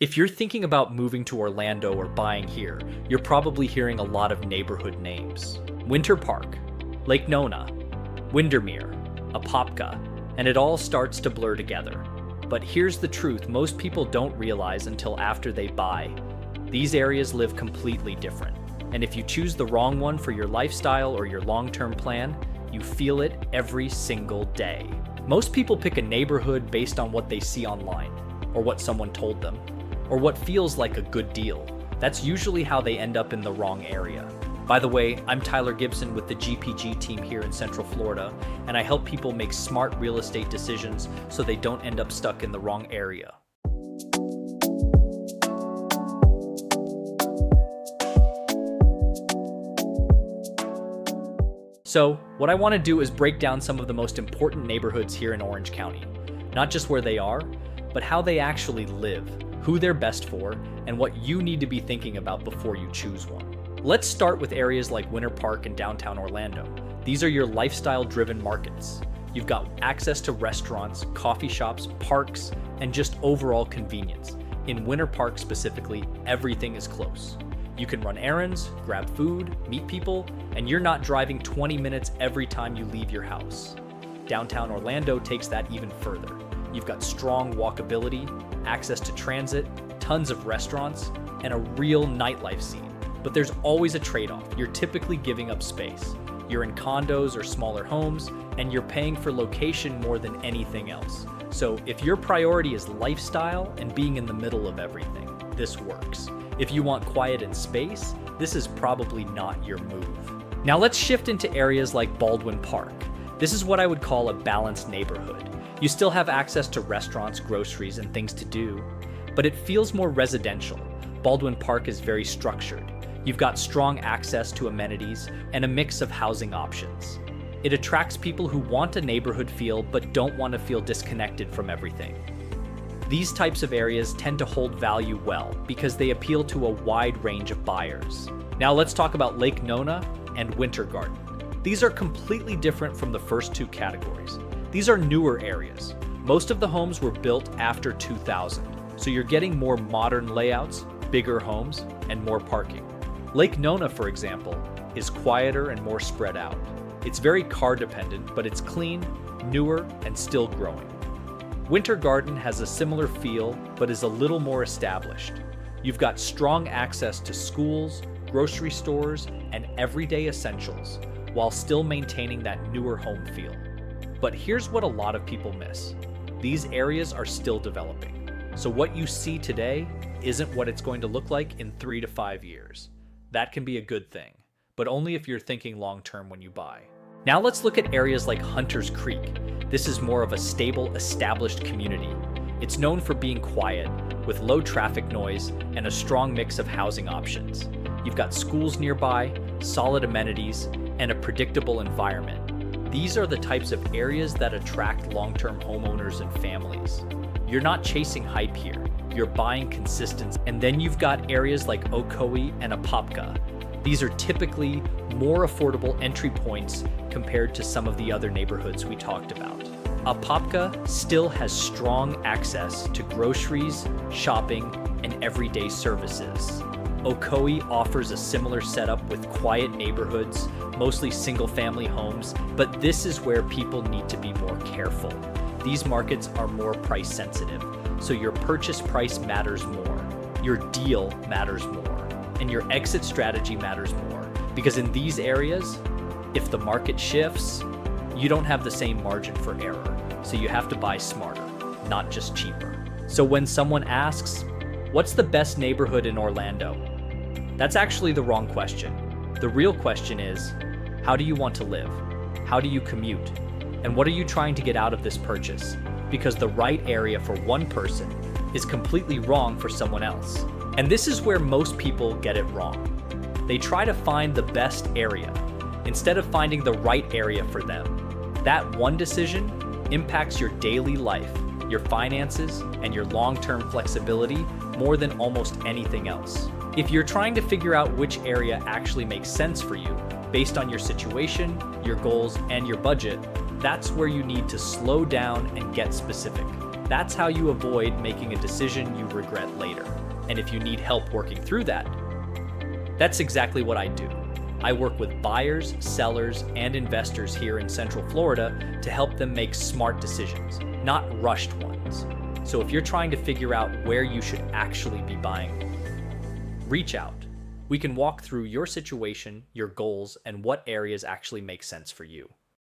If you're thinking about moving to Orlando or buying here, you're probably hearing a lot of neighborhood names. Winter Park, Lake Nona, Windermere, Apopka, and it all starts to blur together. But here's the truth most people don't realize until after they buy. These areas live completely different. And if you choose the wrong one for your lifestyle or your long-term plan, you feel it every single day. Most people pick a neighborhood based on what they see online, or what someone told them, or what feels like a good deal. That's usually how they end up in the wrong area. By the way, I'm Tyler Gibson with the GPG team here in Central Florida, and I help people make smart real estate decisions so they don't end up stuck in the wrong area. So, what I want to do is break down some of the most important neighborhoods here in Orange County. Not just where they are, but how they actually live, who they're best for, and what you need to be thinking about before you choose one. Let's start with areas like Winter Park and downtown Orlando. These are your lifestyle-driven markets. You've got access to restaurants, coffee shops, parks, and just overall convenience. In Winter Park specifically, everything is close. You can run errands, grab food, meet people, and you're not driving 20 minutes every time you leave your house. Downtown Orlando takes that even further. You've got strong walkability, access to transit, tons of restaurants, and a real nightlife scene. But there's always a trade-off. You're typically giving up space. You're in condos or smaller homes, and you're paying for location more than anything else. So if your priority is lifestyle and being in the middle of everything, this works. If you want quiet and space, this is probably not your move. Now let's shift into areas like Baldwin Park. This is what I would call a balanced neighborhood. You still have access to restaurants, groceries, and things to do, but it feels more residential. Baldwin Park is very structured. You've got strong access to amenities and a mix of housing options. It attracts people who want a neighborhood feel but don't want to feel disconnected from everything. These types of areas tend to hold value well because they appeal to a wide range of buyers. Now let's talk about Lake Nona and Winter Garden. These are completely different from the first two categories. These are newer areas. Most of the homes were built after 2000, so you're getting more modern layouts, bigger homes, and more parking. Lake Nona, for example, is quieter and more spread out. It's very car dependent, but it's clean, newer, and still growing. Winter Garden has a similar feel, but is a little more established. You've got strong access to schools, grocery stores, and everyday essentials, while still maintaining that newer home feel. But here's what a lot of people miss. These areas are still developing. So what you see today isn't what it's going to look like in 3 to 5 years. That can be a good thing, but only if you're thinking long-term when you buy. Now let's look at areas like Hunter's Creek. This is more of a stable, established community. It's known for being quiet, with low traffic noise, and a strong mix of housing options. You've got schools nearby, solid amenities, and a predictable environment. These are the types of areas that attract long-term homeowners and families. You're not chasing hype here, you're buying consistency. And then you've got areas like Ocoee and Apopka. These are typically more affordable entry points compared to some of the other neighborhoods we talked about. Apopka still has strong access to groceries, shopping, and everyday services. Ocoee offers a similar setup with quiet neighborhoods, mostly single-family homes, but this is where people need to be more careful. These markets are more price-sensitive, so your purchase price matters more, your deal matters more, and your exit strategy matters more. Because in these areas, if the market shifts, you don't have the same margin for error, so you have to buy smarter, not just cheaper. So when someone asks, what's the best neighborhood in Orlando? That's actually the wrong question. The real question is, how do you want to live? How do you commute? And what are you trying to get out of this purchase? Because the right area for one person is completely wrong for someone else. And this is where most people get it wrong. They try to find the best area instead of finding the right area for them. That one decision impacts your daily life, your finances, and your long-term flexibility more than almost anything else. If you're trying to figure out which area actually makes sense for you, based on your situation, your goals, and your budget, that's where you need to slow down and get specific. That's how you avoid making a decision you regret later. And if you need help working through that, that's exactly what I do. I work with buyers, sellers, and investors here in Central Florida to help them make smart decisions, not rushed ones. So if you're trying to figure out where you should actually be buying, reach out. We can walk through your situation, your goals, and what areas actually make sense for you.